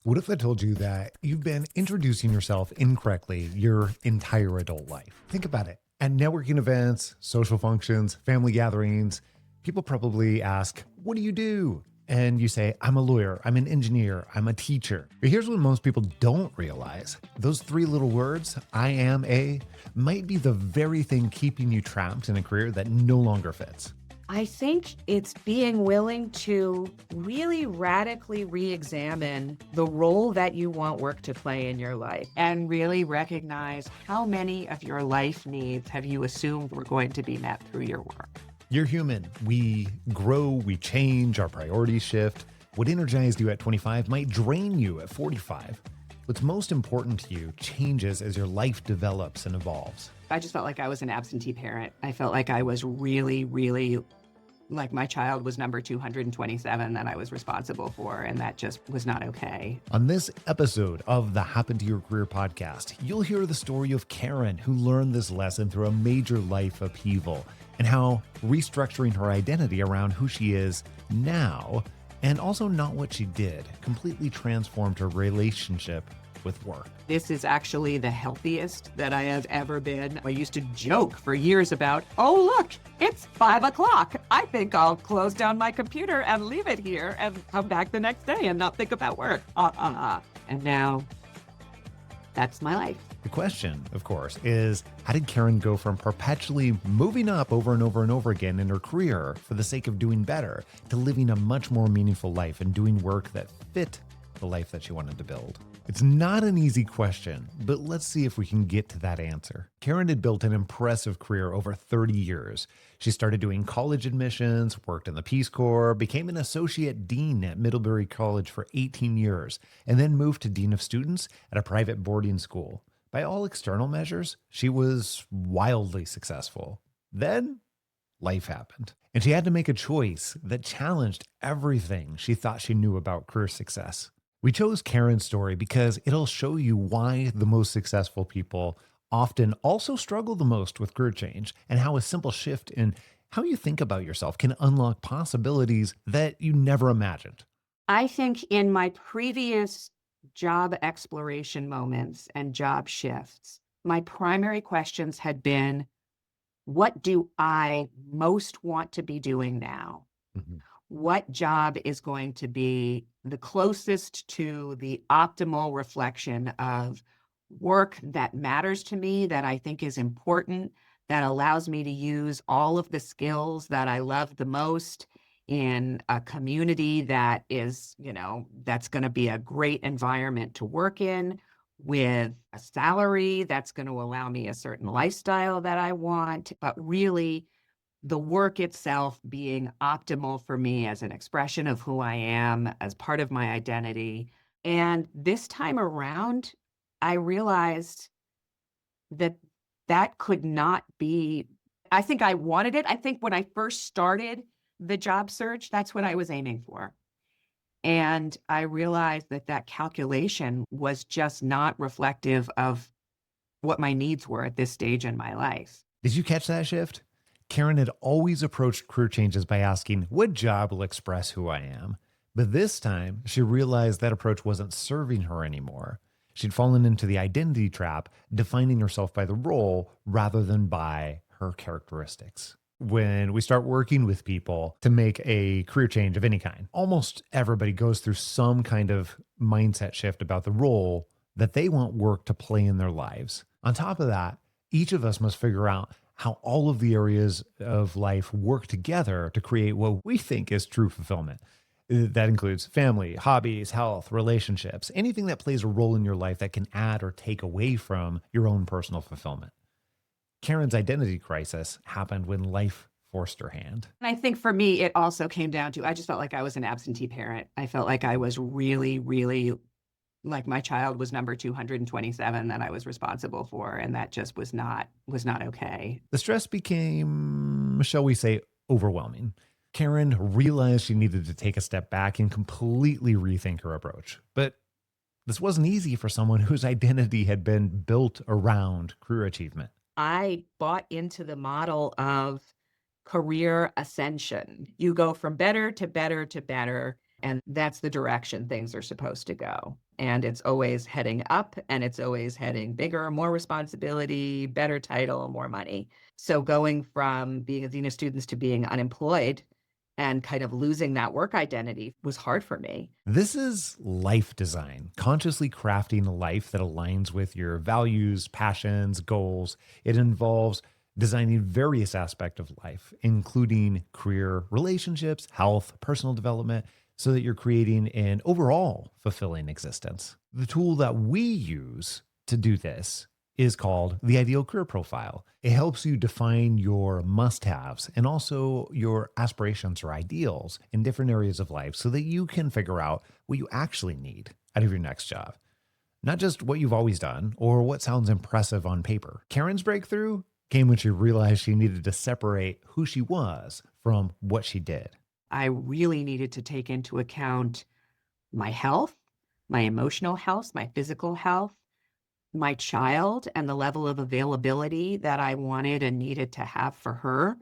What if I told you that you've been introducing yourself incorrectly your entire adult life? Think about it. At networking events, social functions, family gatherings, people probably ask, "What do you do?" And you say, "I'm a lawyer, I'm an engineer, I'm a teacher." But here's what most people don't realize. Those three little words, "I am a," might be the very thing keeping you trapped in a career that no longer fits. I think it's being willing to really radically re-examine the role that you want work to play in your life and really recognize how many of your life needs have you assumed were going to be met through your work. You're human. We grow, we change, our priorities shift. What energized you at 25 might drain you at 45. What's most important to you changes as your life develops and evolves. I just felt like I was an absentee parent. I felt like I was really like my child was number 227 that I was responsible for, and that just was not okay. On this episode of the Happen to Your Career podcast, you'll hear the story of Karen, who learned this lesson through a major life upheaval, and how restructuring her identity around who she is now, and also not what she did, completely transformed her relationship with work. This is actually the healthiest that I have ever been. I used to joke for years about, oh, look, it's 5 o'clock. I think I'll close down my computer and leave it here and come back the next day and not think about work. And now that's my life. The question, of course, is how did Karen go from perpetually moving up over and over and over again in her career for the sake of doing better to living a much more meaningful life and doing work that fit the life that she wanted to build? It's not an easy question, but let's see if we can get to that answer. Karen had built an impressive career over 30 years. She started doing college admissions, worked in the Peace Corps, became an associate dean at Middlebury College for 18 years, and then moved to dean of students at a private boarding school. By all external measures, she was wildly successful. Then life happened, and she had to make a choice that challenged everything she thought she knew about career success. We chose Karen's story because it'll show you why the most successful people often also struggle the most with career change, and how a simple shift in how you think about yourself can unlock possibilities that you never imagined. I think in my previous job exploration moments and job shifts, my primary questions had been, what do I most want to be doing now? Mhm. What job is going to be the closest to the optimal reflection of work that matters to me, that I think is important, that allows me to use all of the skills that I love the most in a community that is, that's going to be a great environment to work in, with a salary that's going to allow me a certain lifestyle that I want, but really the work itself being optimal for me as an expression of who I am, as part of my identity. And this time around, I realized that that could not be. I think I wanted it. I think when I first started the job search, that's what I was aiming for. And I realized that that calculation was just not reflective of what my needs were at this stage in my life. Did you catch that shift? Karen had always approached career changes by asking, what job will express who I am? But this time, she realized that approach wasn't serving her anymore. She'd fallen into the identity trap, defining herself by the role rather than by her characteristics. When we start working with people to make a career change of any kind, almost everybody goes through some kind of mindset shift about the role that they want work to play in their lives. On top of that, each of us must figure out how all of the areas of life work together to create what we think is true fulfillment. That includes family, hobbies, health, relationships, anything that plays a role in your life that can add or take away from your own personal fulfillment. Karen's identity crisis happened when life forced her hand. And I think for me, it also came down to, I just felt like I was an absentee parent. I felt like I was really like my child was number 227 that I was responsible for, and that just was not okay. The stress became, shall we say, overwhelming. Karen realized she needed to take a step back and completely rethink her approach. But this wasn't easy for someone whose identity had been built around career achievement. I bought into the model of career ascension. You go from better to better to better. And that's the direction things are supposed to go. And it's always heading up, and it's always heading bigger, more responsibility, better title, more money. So going from being a dean of students to being unemployed and kind of losing that work identity was hard for me. This is life design, consciously crafting a life that aligns with your values, passions, goals. It involves designing various aspects of life, including career, relationships, health, personal development, so that you're creating an overall fulfilling existence. The tool that we use to do this is called the Ideal Career Profile. It helps you define your must-haves and also your aspirations or ideals in different areas of life so that you can figure out what you actually need out of your next job. Not just what you've always done or what sounds impressive on paper. Karen's breakthrough came when she realized she needed to separate who she was from what she did. I really needed to take into account my health, my emotional health, my physical health, my child, and the level of availability that I wanted and needed to have for her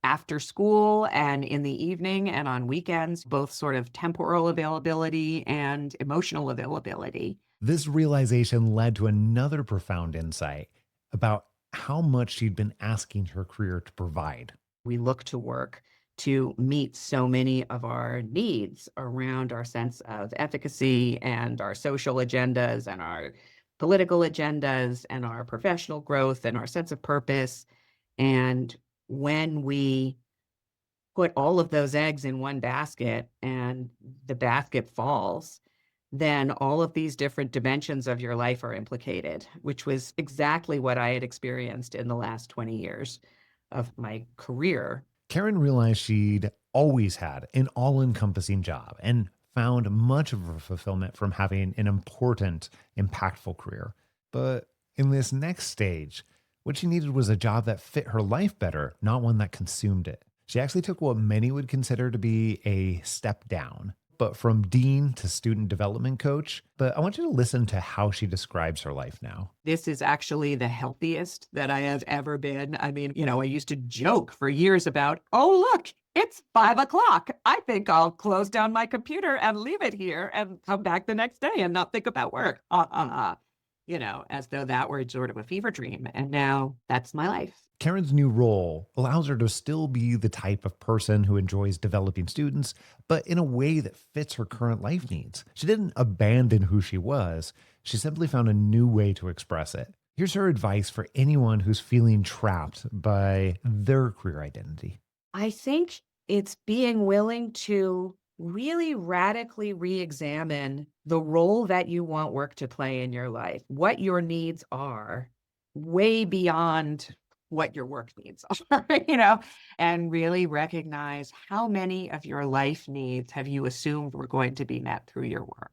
after school and in the evening and on weekends, both sort of temporal availability and emotional availability. This realization led to another profound insight about how much she'd been asking her career to provide. We look to work to meet so many of our needs around our sense of efficacy and our social agendas and our political agendas and our professional growth and our sense of purpose. And when we put all of those eggs in one basket and the basket falls, then all of these different dimensions of your life are implicated, which was exactly what I had experienced in the last 20 years of my career. Karen realized she'd always had an all-encompassing job and found much of her fulfillment from having an important, impactful career. But in this next stage, what she needed was a job that fit her life better, not one that consumed it. She actually took what many would consider to be a step down, but from dean to student development coach. But I want you to listen to how she describes her life now. This is actually the healthiest that I have ever been. I mean, I used to joke for years about, oh, look, it's 5 o'clock. I think I'll close down my computer and leave it here and come back the next day and not think about work. As though that were sort of a fever dream. And now that's my life. Karen's new role allows her to still be the type of person who enjoys developing students, but in a way that fits her current life needs. She didn't abandon who she was. She simply found a new way to express it. Here's her advice for anyone who's feeling trapped by their career identity. I think it's being willing to really radically re-examine the role that you want work to play in your life, what your needs are, way beyond what your work needs are, and really recognize how many of your life needs have you assumed were going to be met through your work.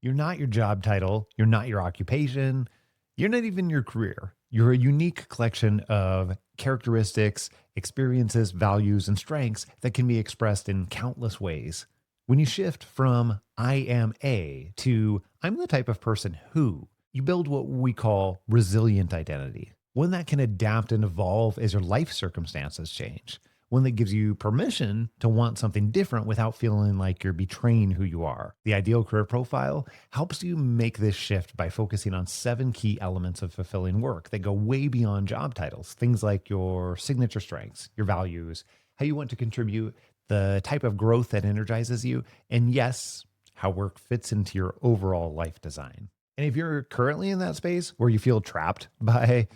You're not your job title. You're not your occupation. You're not even your career. You're a unique collection of characteristics, experiences, values, and strengths that can be expressed in countless ways. When you shift from I am a to I'm the type of person who, you build what we call resilient identity. One that can adapt and evolve as your life circumstances change. One that gives you permission to want something different without feeling like you're betraying who you are. The Ideal Career Profile helps you make this shift by focusing on 7 key elements of fulfilling work that go way beyond job titles. Things like your signature strengths, your values, how you want to contribute, the type of growth that energizes you, and yes, how work fits into your overall life design. And if you're currently in that space where you feel trapped by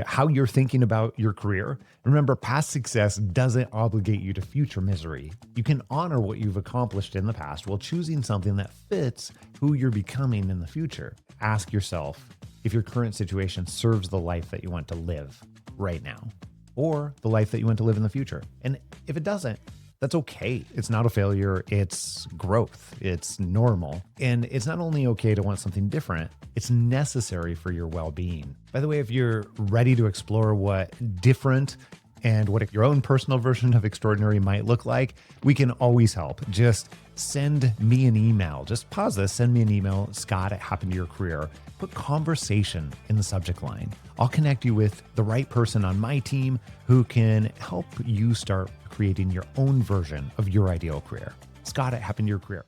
how you're thinking about your career, remember, past success doesn't obligate you to future misery. You can honor what you've accomplished in the past while choosing something that fits who you're becoming in the future. Ask yourself if your current situation serves the life that you want to live right now, or the life that you want to live in the future. And if it doesn't, that's okay. It's not a failure. It's growth. It's normal. And it's not only okay to want something different, it's necessary for your well-being. By the way, if you're ready to explore what different and what your own personal version of extraordinary might look like, we can always help. Just send me an email. Just pause this, send me an email, Scott@HappenToYourCareer. Put conversation in the subject line. I'll connect you with the right person on my team who can help you start creating your own version of your ideal career. Scott@HappenToYourCareer.